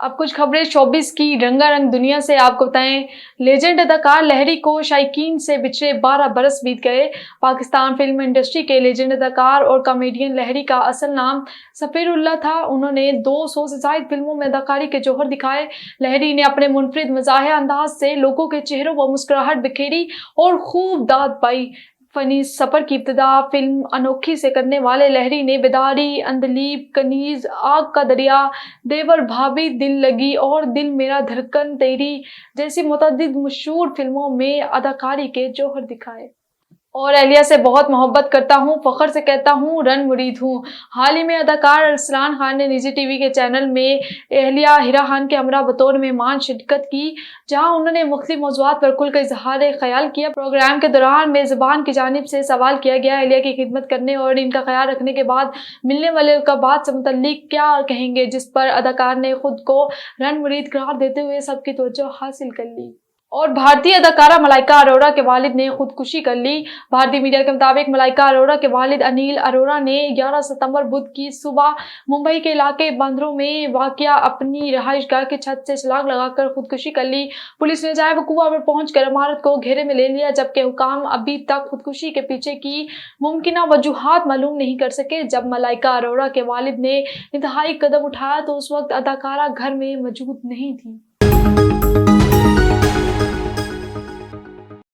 अब कुछ खबरें शोबिस की रंगारंग दुनिया से आपको बताएं। लेजेंड अदाकार लहरी को शायकीन से बिछड़े 12 बरस बीत गए। पाकिस्तान फिल्म इंडस्ट्री के लेजेंड अदाकार और कॉमेडियन लहरी का असल नाम सफीरुल्लाह था। उन्होंने 200 से ज्यादा फिल्मों में अदाकारी के जौहर दिखाए। लहरी ने अपने मुनफरिद मज़ाहिर अंदाज से लोगों के चेहरों पर मुस्कुराहट बिखेरी और खूब दाद पाई। फनी सफर की इब्तिदा फिल्म अनोखी से करने वाले लहरी ने बेदारी, अंधलीब, कनीज, आग का दरिया, देवर भाभी, दिल लगी और दिल मेरा धड़कन तेरी जैसी मुतअद्दिद मशहूर फिल्मों में अदाकारी के जौहर दिखाए। और एहलिया से बहुत मोहब्बत करता हूँ, फख्र से कहता हूँ, रन मुरीद हूँ। हाल ही में अदाकार अरसलान खान ने निजी टीवी के चैनल में एहलिया हिरा खान के हमरा बतौर मेहमान शिरकत की, जहां उन्होंने मुख्तलिफ मौज़ूआत पर खुल कर इजहार ख्याल किया। प्रोग्राम के दौरान मेज़बान की जानिब से सवाल किया गया, एहलिया की खिदमत करने और इनका ख्याल रखने के बाद मिलने वाले अलक़ाबात से मुतल्लिक क्या कहेंगे, जिस पर अदाकार ने खुद को रन मुरीद करार देते हुए सबकी तवज्जो हासिल कर ली। और भारतीय अदाकारा मलाइका अरोड़ा के वालिद ने खुदकुशी कर ली। भारतीय मीडिया के मुताबिक मलाइका अरोड़ा के वालिद अनिल अरोड़ा ने 11 सितंबर बुध की सुबह मुंबई के इलाके बांद्रा में वाक़िया अपनी रहायशगाह की छत से छलांग लगाकर खुदकुशी कर ली। पुलिस ने जाए वकूआ पर पहुंचकर इमारत को घेरे में ले लिया, जबकि हुकाम अभी तक खुदकुशी के पीछे की मुमकिना वजूहात मालूम नहीं कर सके। जब मलाइका अरोड़ा के वालिद ने इंतहाई कदम उठाया तो उस वक्त अदाकारा घर में मौजूद नहीं थी।